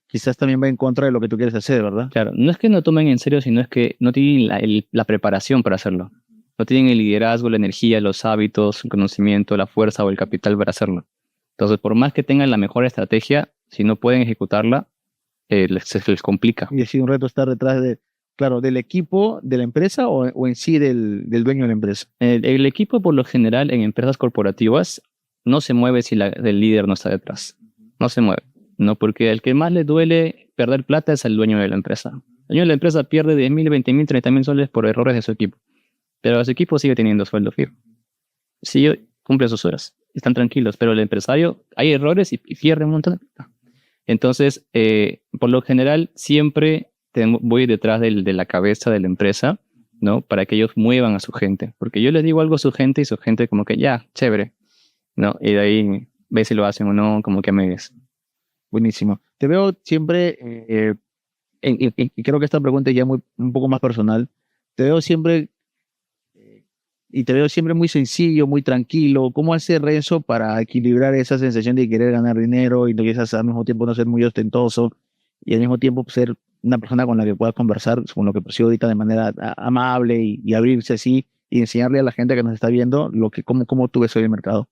[SPEAKER 1] quizás también va en contra de lo que tú quieres hacer, ¿verdad?
[SPEAKER 2] claro, no es que no tomen en serio, sino es que no tienen la preparación para hacerlo. No tienen el liderazgo, la energía, los hábitos, el conocimiento, la fuerza o el capital para hacerlo. Entonces, por más que tengan la mejor estrategia, si no pueden ejecutarla, se les complica.
[SPEAKER 1] Y ha sido un reto estar detrás de, claro, del equipo de la empresa o en sí del dueño de la empresa.
[SPEAKER 2] El equipo, por lo general, en empresas corporativas, no se mueve si el líder no está detrás. No se mueve. No, porque el que más le duele perder plata es el dueño de la empresa. El dueño de la empresa pierde 10.000, 20.000, 30.000 soles por errores de su equipo. Pero su equipo sigue teniendo sueldo fijo. Sí, cumple sus horas. Están tranquilos. Pero el empresario, hay errores y pierde un montón de plata. Entonces, por lo general, siempre voy detrás de la cabeza de la empresa, ¿no? Para que ellos muevan a su gente. Porque yo les digo algo a su gente y su gente como que, ya, chévere, ¿no? Y de ahí ve si lo hacen o no, como que a medias.
[SPEAKER 1] Buenísimo. Te veo siempre, y creo que esta pregunta es ya un poco más personal. Te veo siempre, y te veo siempre muy sencillo, muy tranquilo. ¿Cómo hace Renzo para equilibrar esa sensación de querer ganar dinero y no quizás al mismo tiempo no ser muy ostentoso y al mismo tiempo ser una persona con la que puedas conversar, con lo que percibo ahorita de manera amable y abrirse así y enseñarle a la gente que nos está viendo cómo tú ves hoy el mercado?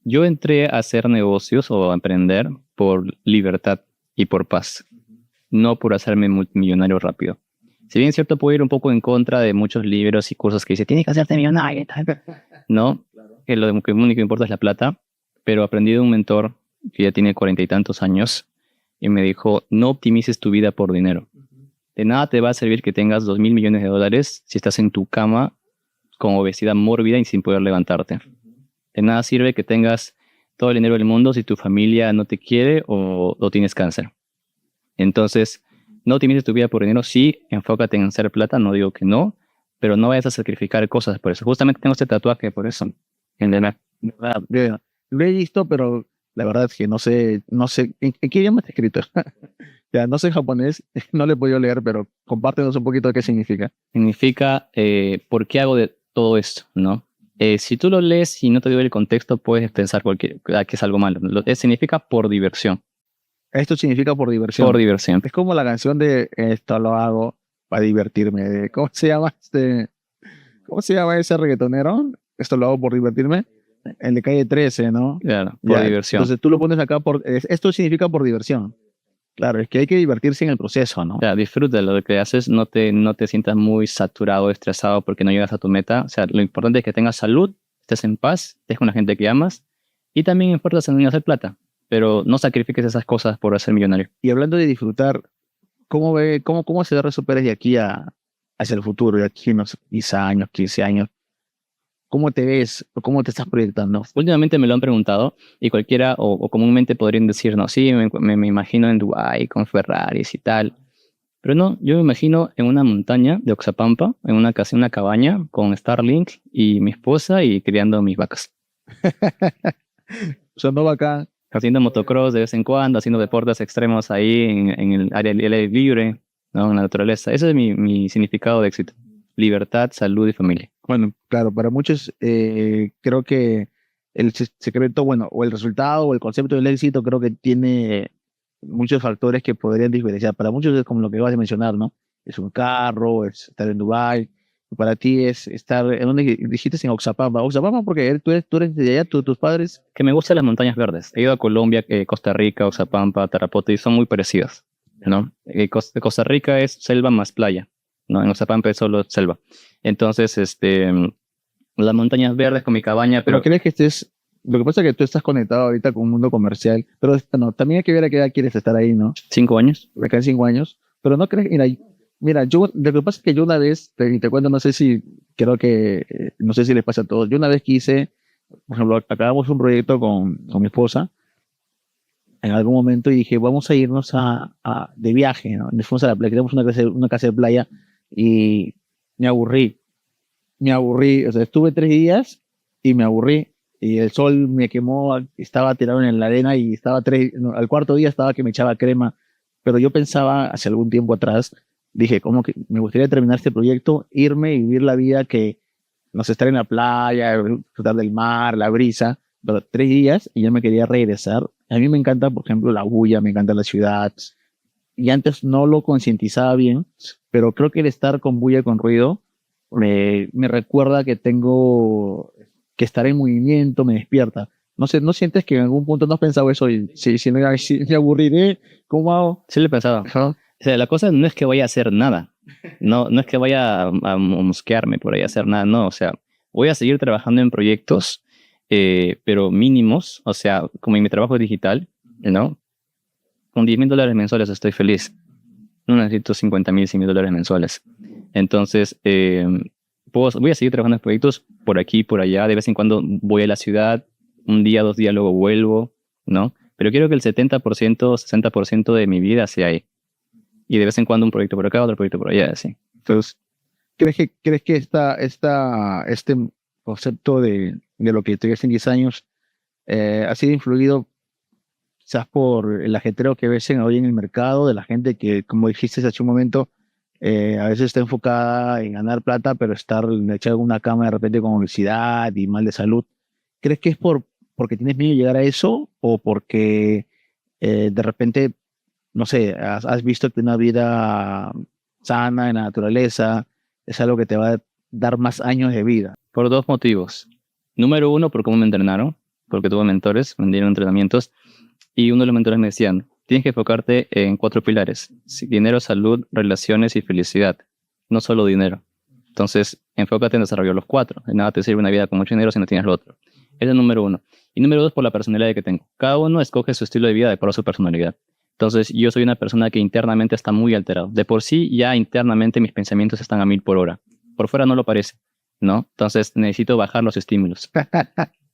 [SPEAKER 2] Yo entré a hacer negocios o a emprender por libertad y por paz, no por hacerme multimillonario rápido. Si bien es cierto, puedo ir un poco en contra de muchos libros y cursos que dicen, tienes que hacerte millonario y tal, ¿no? Que lo único que importa es la plata, pero aprendí de un mentor que ya tiene 40 y tantos años y me dijo, no optimices tu vida por dinero. De nada te va a servir que tengas 2.000 millones de dólares si estás en tu cama con obesidad mórbida y sin poder levantarte. De nada sirve que tengas todo el dinero del mundo si tu familia no te quiere o tienes cáncer. Entonces, no optimices tu vida por dinero. Sí, enfócate en hacer plata, no digo que no, pero no vayas a sacrificar cosas por eso. Justamente tengo este tatuaje por eso. En el
[SPEAKER 1] Lo he visto, pero la verdad es que no sé, ¿en qué idioma está escrito? Ya, no sé japonés, no le he podido leer, pero compártenos un poquito de qué significa.
[SPEAKER 2] significa ¿por qué hago de todo esto? ¿No? Si tú lo lees y no te doy el contexto, puedes pensar que es algo malo. Significa por diversión.
[SPEAKER 1] Esto significa por diversión.
[SPEAKER 2] Por diversión.
[SPEAKER 1] Es como la canción de esto lo hago para divertirme. ¿Cómo se llama ese reggaetonero? Esto lo hago por divertirme. El de Calle 13, ¿no?
[SPEAKER 2] Claro, por
[SPEAKER 1] Ya,
[SPEAKER 2] diversión.
[SPEAKER 1] entonces tú lo pones acá esto significa por diversión. Claro, es que hay que divertirse en el proceso, ¿no?
[SPEAKER 2] O sea, disfruta lo que haces, no te sientas muy saturado, estresado porque no llegas a tu meta. O sea, lo importante es que tengas salud, estés en paz, estés con la gente que amas y también importa en hacer plata, pero no sacrifiques esas cosas por ser millonario.
[SPEAKER 1] Y hablando de disfrutar, cómo se da Renzo Pérez de aquí hacia el futuro, de aquí unos 10 años, 15 años? ¿Cómo te ves o cómo te estás proyectando?
[SPEAKER 2] Últimamente me lo han preguntado y cualquiera o comúnmente podrían decir, no, sí, me imagino en Dubái con Ferraris y tal. Pero no, yo me imagino en una montaña de Oxapampa, en una casa, una cabaña con Starlink y mi esposa y criando mis vacas.
[SPEAKER 1] Sonó bacán.
[SPEAKER 2] Haciendo motocross de vez en cuando, haciendo deportes extremos ahí en el área libre, ¿no? En la naturaleza. Ese es mi significado de éxito. Libertad, salud y familia.
[SPEAKER 1] Bueno, claro, para muchos creo que el secreto, bueno, o el resultado o el concepto del éxito creo que tiene muchos factores que podrían diferenciar. Para muchos es como lo que acabas de mencionar, ¿no? Es un carro, es estar en Dubái. Para ti es estar, ¿en dónde dijiste? En Oxapampa. Oxapampa porque tú eres de allá, tus padres.
[SPEAKER 2] Que me gustan las montañas verdes. He ido a Colombia, Costa Rica, Oxapampa, Tarapoto y son muy parecidas, ¿no? Costa Rica es selva más playa, ¿no? En Oxapampa es solo selva. Entonces, las montañas verdes con mi cabaña,
[SPEAKER 1] Pero
[SPEAKER 2] pero
[SPEAKER 1] crees que lo que pasa es que tú estás conectado ahorita con un mundo comercial, pero no, también hay que ver a qué edad quieres estar ahí, ¿no?
[SPEAKER 2] 5 años.
[SPEAKER 1] De acá en 5 años, pero no crees, mira, lo que pasa es que yo una vez, te cuento, no sé si les pasa a todos, yo una vez quise, por ejemplo, acabamos un proyecto con mi esposa, en algún momento y dije, vamos a irnos de viaje, ¿no? Nos fuimos a la playa, tenemos una casa de playa y me aburrí, o sea, estuve 3 días y me aburrí y el sol me quemó, estaba tirado en la arena y no, al cuarto día estaba que me echaba crema, pero yo pensaba hace algún tiempo atrás, dije, como que me gustaría terminar este proyecto, irme y vivir la vida que, no sé, estar en la playa, disfrutar del mar, la brisa, pero 3 días y ya me quería regresar. A mí me encanta, por ejemplo, la bulla, me encanta la ciudad, y antes no lo concientizaba bien, pero creo que el estar con bulla, con ruido, me recuerda que tengo que estar en movimiento, me despierta. No sé, ¿no sientes que en algún punto no has pensado eso? Y si me aburriré, ¿cómo hago?
[SPEAKER 2] Sí lo he pensado.
[SPEAKER 1] Ajá.
[SPEAKER 2] O sea, la cosa no es que vaya a hacer nada. No es que vaya a mosquearme por ahí a hacer nada, no. O sea, voy a seguir trabajando en proyectos, pero mínimos. O sea, como en mi trabajo es digital, ¿no? Con $10,000 mensuales estoy feliz. No necesito 50,000, $100,000 mensuales. Entonces, voy a seguir trabajando en proyectos por aquí, por allá. De vez en cuando voy a la ciudad, un día, 2 días, luego vuelvo, ¿no? Pero quiero que el 70%, 60% de mi vida sea ahí. Y de vez en cuando un proyecto por acá, otro proyecto por allá, así.
[SPEAKER 1] Entonces, ¿crees que este concepto de lo que te ves en 10 años ha sido influido quizás por el ajetreo que ves hoy en el mercado, de la gente que, como dijiste hace un momento, a veces está enfocada en ganar plata, pero estar echado en una cama de repente con obesidad y mal de salud? ¿Crees que es porque tienes miedo de llegar a eso o porque de repente, no sé, has visto que una vida sana en la naturaleza es algo que te va a dar más años de vida?
[SPEAKER 2] Por dos motivos. Número uno, por cómo me entrenaron, porque tuve mentores, me dieron entrenamientos, y uno de los mentores me decían, tienes que enfocarte en 4 pilares: dinero, salud, relaciones y felicidad, no solo dinero. Entonces, enfócate en desarrollar los 4. De nada te sirve una vida con mucho dinero si no tienes lo otro. Ese es el número uno. Y número dos, por la personalidad que tengo. Cada uno escoge su estilo de vida de acuerdo a su personalidad. Entonces, yo soy una persona que internamente está muy alterado. De por sí, ya internamente mis pensamientos están a 1000 por hora. Por fuera no lo parece, ¿no? Entonces, necesito bajar los estímulos,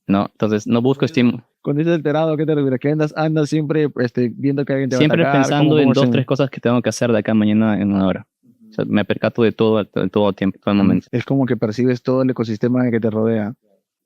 [SPEAKER 2] ¿no? Entonces, no busco estímulos.
[SPEAKER 1] Cuando dices alterado, ¿qué te refieres? Que andas siempre viendo que alguien te va a
[SPEAKER 2] Siempre
[SPEAKER 1] atacar.
[SPEAKER 2] pensando en
[SPEAKER 1] ¿Cómo
[SPEAKER 2] dos,
[SPEAKER 1] se...?
[SPEAKER 2] tres cosas que tengo que hacer de acá a mañana en una hora. O sea, me percato de todo tiempo, todo el momento.
[SPEAKER 1] Es como que percibes todo el ecosistema que te rodea.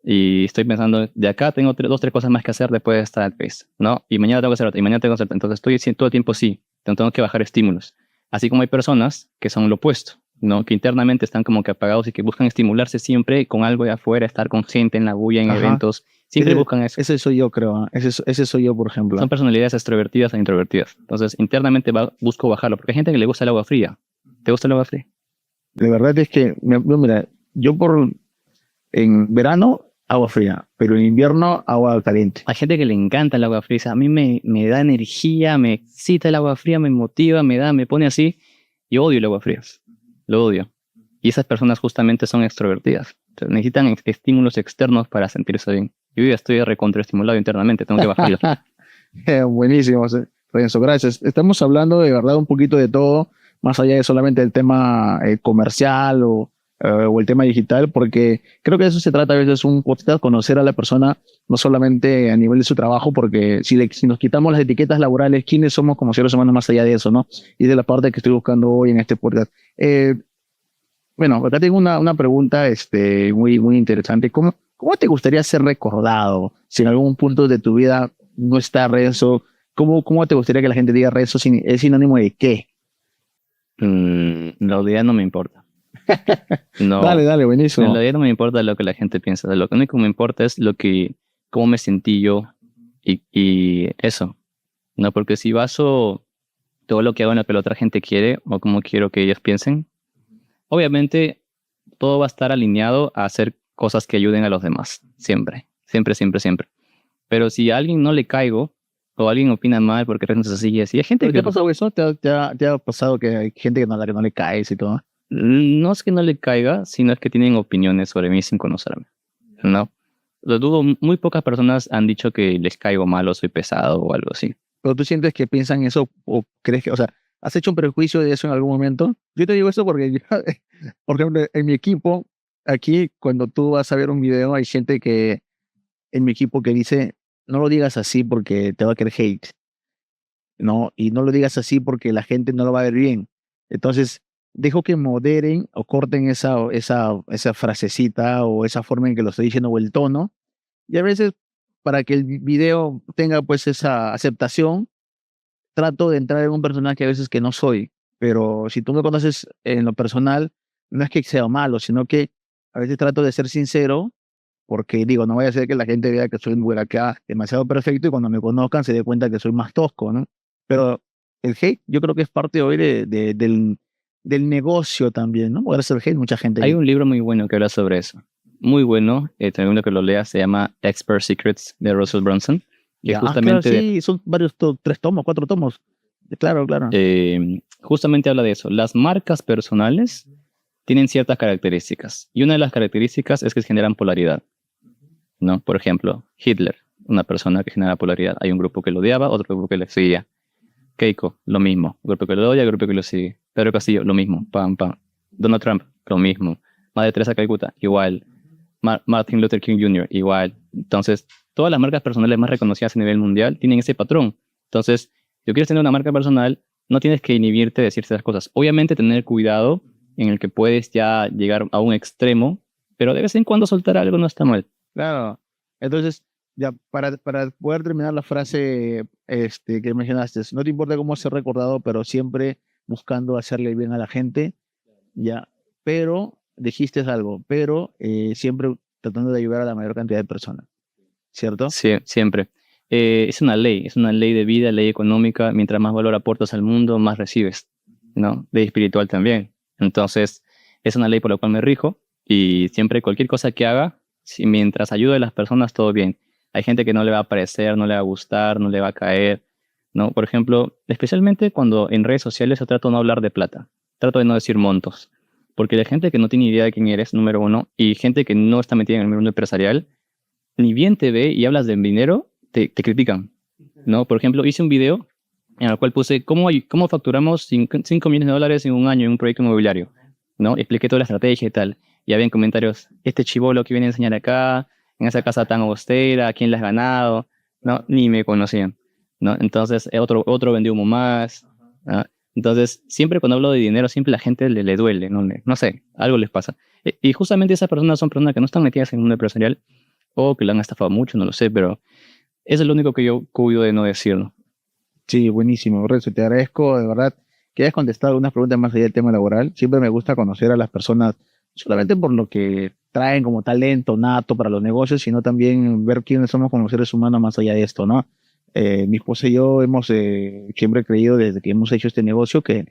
[SPEAKER 2] Y estoy pensando, de acá tengo dos, tres cosas más que hacer después de esta vez, ¿no? Y mañana tengo que hacer otra, y mañana tengo que hacer otra. Entonces estoy todo el tiempo sí, tengo que bajar estímulos. Así como hay personas que son lo opuesto, ¿no? Que internamente están como que apagados y que buscan estimularse siempre con algo de afuera, estar con gente en la bulla, en
[SPEAKER 1] Ajá.
[SPEAKER 2] eventos. Siempre buscan eso.
[SPEAKER 1] Ese soy yo, creo. Ese soy yo, por ejemplo.
[SPEAKER 2] Son personalidades extrovertidas e introvertidas. Entonces, internamente busco bajarlo, porque hay gente que le gusta el agua fría. ¿Te gusta el agua fría?
[SPEAKER 1] De verdad es que, mira, yo en verano, agua fría, pero en invierno, agua caliente.
[SPEAKER 2] Hay gente que le encanta el agua fría. O sea, a mí me da energía, me excita el agua fría, me motiva, me pone así. Yo odio el agua fría. Lo odio. Y esas personas justamente son extrovertidas. O sea, necesitan estímulos externos para sentirse bien. Yo ya estoy recontraestimulado internamente, tengo que bajarlo.
[SPEAKER 1] Buenísimo, Renzo, gracias. Estamos hablando de verdad un poquito de todo, más allá de solamente el tema comercial o el tema digital, porque creo que de eso se trata a veces un podcast, conocer a la persona, no solamente a nivel de su trabajo, porque si nos quitamos las etiquetas laborales, ¿quiénes somos como seres humanos más allá de eso, no? Y de la parte que estoy buscando hoy en este podcast. Bueno, acá tengo una pregunta muy interesante. ¿Cómo te gustaría ser recordado si en algún punto de tu vida no está Renzo? ¿Cómo te gustaría que la gente diga Renzo? ¿Es sinónimo de qué?
[SPEAKER 2] La realidad no me importa. No,
[SPEAKER 1] Dale,
[SPEAKER 2] en
[SPEAKER 1] buenísimo.
[SPEAKER 2] realidad no me importa lo que la gente piensa. Lo único que me importa es cómo me sentí yo y eso. No, porque si baso todo lo que hago en lo que la otra gente quiere o cómo quiero que ellos piensen, obviamente todo va a estar alineado a hacer cosas que ayuden a los demás. Siempre, siempre, siempre, siempre. Pero si a alguien no le caigo o alguien opina mal porque piensas así y así, hay gente
[SPEAKER 1] ¿Pero te
[SPEAKER 2] que
[SPEAKER 1] ha pasado eso? ¿Te ha pasado que hay gente que no le caes y todo?
[SPEAKER 2] no es que no le caiga, sino es que tienen opiniones sobre mí sin conocerme, ¿no? Lo dudo, muy pocas personas han dicho que les caigo mal o soy pesado o algo así.
[SPEAKER 1] ¿Pero tú sientes que piensan eso o crees que, o sea, has hecho un prejuicio de eso en algún momento? Yo te digo eso porque, por ejemplo, en mi equipo, aquí, cuando tú vas a ver un video, hay gente que en mi equipo que dice, no lo digas así porque te va a querer hate. ¿no? Y no lo digas así porque la gente no lo va a ver bien. Entonces, dejo que moderen o corten esa frasecita o esa forma en que lo estoy diciendo o el tono. Y a veces, para que el video tenga pues esa aceptación, trato de entrar en un personaje a veces que no soy. Pero si tú me conoces en lo personal, no es que sea malo, sino que a veces trato de ser sincero porque digo, no vaya a ser que la gente vea que soy un acá demasiado perfecto y cuando me conozcan se dé cuenta que soy más tosco, ¿no? Pero el hate yo creo que es parte hoy del negocio también, ¿no? Gracias al hate, mucha
[SPEAKER 2] Hay
[SPEAKER 1] gente.
[SPEAKER 2] un libro muy bueno que habla sobre eso. Muy bueno, te recomiendo que lo leas, se llama Expert Secrets de Russell Brunson, que
[SPEAKER 1] Ya, claro,
[SPEAKER 2] justamente,
[SPEAKER 1] sí, son varios, 3 tomos, 4 tomos. Claro, claro.
[SPEAKER 2] justamente habla de eso. Las marcas personales tienen ciertas características y una de las características es que generan polaridad, ¿no? Por ejemplo, Hitler, una persona que genera polaridad. Hay un grupo que lo odiaba, otro grupo que le seguía. Keiko, lo mismo. Grupo que lo odia, grupo que lo sigue. Pedro Castillo, lo mismo. Pam, pam. Donald Trump, lo mismo. Madre Teresa Calcuta, igual. Martin Luther King Jr., igual. Entonces, todas las marcas personales más reconocidas a nivel mundial tienen ese patrón. Entonces, si quieres tener una marca personal, no tienes que inhibirte de decir ciertas cosas. Obviamente, tener cuidado en el que puedes ya llegar a un extremo, pero de vez en cuando soltar algo no está mal.
[SPEAKER 1] Claro. Entonces, ya, para poder terminar la frase que mencionaste, no te importa cómo ser recordado, pero siempre buscando hacerle bien a la gente, ya. Pero, dijiste algo, pero siempre tratando de ayudar a la mayor cantidad de personas, ¿cierto?
[SPEAKER 2] Sí, siempre. Es una ley de vida, ley económica. Mientras más valor aportas al mundo, más recibes, ¿no? Ley espiritual también. Entonces, es una ley por la cual me rijo y siempre cualquier cosa que haga, si mientras ayude a las personas, todo bien. Hay gente que no le va a parecer, no le va a gustar, no le va a caer, ¿no? Por ejemplo, especialmente cuando en redes sociales yo trato de no hablar de plata, trato de no decir montos, porque la gente que no tiene idea de quién eres, número uno, y gente que no está metida en el mundo empresarial, ni bien te ve y hablas de dinero, te critican, ¿no? Por ejemplo, hice un video en el cual puse cómo facturamos 5 millones de dólares en un año en un proyecto inmobiliario, ¿no? Expliqué toda la estrategia y tal. Y había comentarios, este chibolo que viene a enseñar acá, en esa casa tan austera, ¿a quién le has ganado? ¿No? Ni me conocían, ¿no? Entonces, otro vendió humo más, ¿no? Entonces, siempre cuando hablo de dinero, siempre la gente le duele, no sé, algo les pasa. Y justamente esas personas son personas que no están metidas en el mundo empresarial o que le han estafado mucho, no lo sé, pero eso es lo único que yo cuido de no decirlo.
[SPEAKER 1] Sí, buenísimo, Renzo. Te agradezco de verdad que hayas contestado algunas preguntas más allá del tema laboral. Siempre me gusta conocer a las personas, solamente por lo que traen como talento nato para los negocios, sino también ver quiénes somos como seres humanos más allá de esto, ¿no? Mi esposa y yo hemos siempre creído desde que hemos hecho este negocio que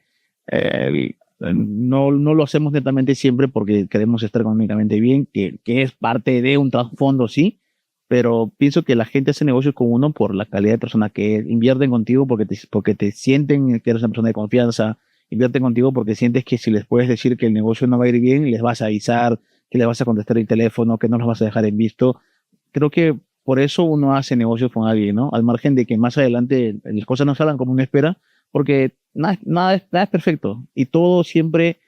[SPEAKER 1] no lo hacemos netamente siempre porque queremos estar económicamente bien, que es parte de un trasfondo, sí, pero pienso que la gente hace negocios con uno por la calidad de persona que es. Invierten contigo porque te sienten que eres una persona de confianza, invierten contigo porque sientes que si les puedes decir que el negocio no va a ir bien, les vas a avisar, que les vas a contestar el teléfono, que no los vas a dejar en visto. Creo que por eso uno hace negocios con alguien, ¿no? Al margen de que más adelante las cosas no salgan como uno espera, porque nada es perfecto y todo siempre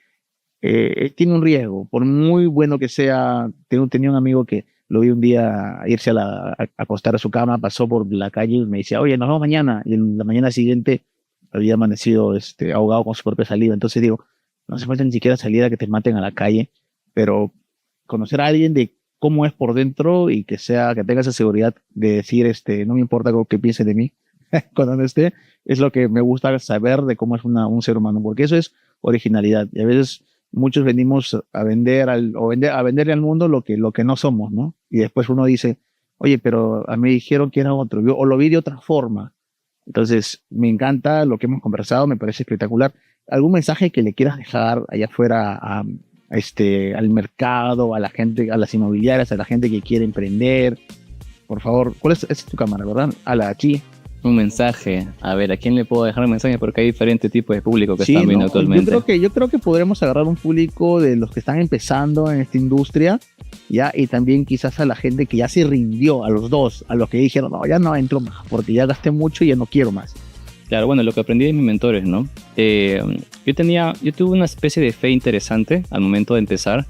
[SPEAKER 1] tiene un riesgo, por muy bueno que sea. Tenía un amigo que lo vi un día irse a acostar a su cama, pasó por la calle y me decía, oye, nos vemos mañana. Y en la mañana siguiente había amanecido ahogado con su propia saliva. Entonces digo, no hace falta ni siquiera salir a que te maten a la calle, pero conocer a alguien de cómo es por dentro y que tenga esa seguridad de decir, no me importa lo que piense de mí cuando no esté, es lo que me gusta saber de cómo es un ser humano, porque eso es originalidad. Y a veces muchos venimos a venderle al mundo lo que no somos, ¿no? Y después uno dice, oye, pero a mí dijeron que era otro, o lo vi de otra forma. Entonces, me encanta lo que hemos conversado, me parece espectacular. ¿Algún mensaje que le quieras dejar allá afuera al mercado, a la gente, a las inmobiliarias, a la gente que quiere emprender? Por favor, ¿cuál es tu cámara, verdad? Aquí.
[SPEAKER 2] Un mensaje, a ver, ¿a quién le puedo dejar un mensaje? Porque hay diferentes tipos de público que
[SPEAKER 1] Sí,
[SPEAKER 2] están viendo
[SPEAKER 1] ¿no?
[SPEAKER 2] actualmente.
[SPEAKER 1] Yo creo que podremos agarrar un público de los que están empezando en esta industria, ya, y también quizás a la gente que ya se rindió, a los dos, a los que dijeron, no, ya no entro más, porque ya gasté mucho y ya no quiero más.
[SPEAKER 2] Claro, bueno, lo que aprendí de mis mentores, ¿no? Yo tuve una especie de fe interesante al momento de empezar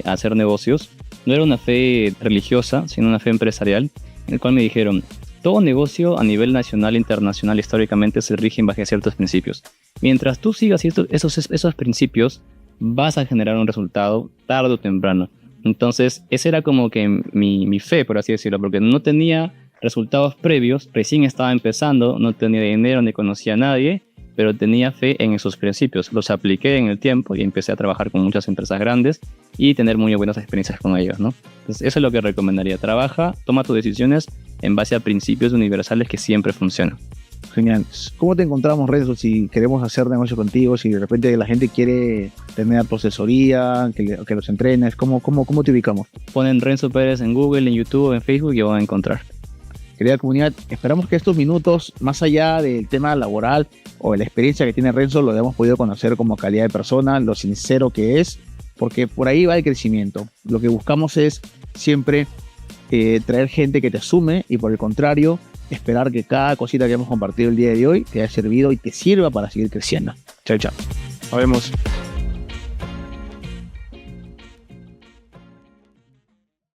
[SPEAKER 2] a hacer negocios. No era una fe religiosa, sino una fe empresarial, en el cual me dijeron, todo negocio a nivel nacional e internacional históricamente se rige en base a ciertos principios. Mientras tú sigas esos principios, vas a generar un resultado tarde o temprano. Entonces, esa era como que mi fe, por así decirlo, porque no tenía resultados previos, recién estaba empezando, no tenía dinero ni conocía a nadie, pero tenía fe en esos principios. Los apliqué en el tiempo y empecé a trabajar con muchas empresas grandes y tener muy buenas experiencias con ellos, ¿no? Entonces, eso es lo que recomendaría. Trabaja, toma tus decisiones en base a principios universales que siempre funcionan.
[SPEAKER 1] Genial. ¿Cómo te encontramos, Renzo, si queremos hacer negocio contigo, si de repente la gente quiere tener tu asesoría, que los entrenes? ¿Cómo te ubicamos?
[SPEAKER 2] Ponen Renzo Pérez en Google, en YouTube, en Facebook y van a encontrar.
[SPEAKER 1] Querida comunidad, esperamos que estos minutos, más allá del tema laboral o de la experiencia que tiene Renzo, lo hayamos podido conocer como calidad de persona, lo sincero que es, porque por ahí va el crecimiento. Lo que buscamos es siempre traer gente que te asume y, por el contrario, esperar que cada cosita que hemos compartido el día de hoy te haya servido y te sirva para seguir creciendo. Chao, chao.
[SPEAKER 3] Nos vemos.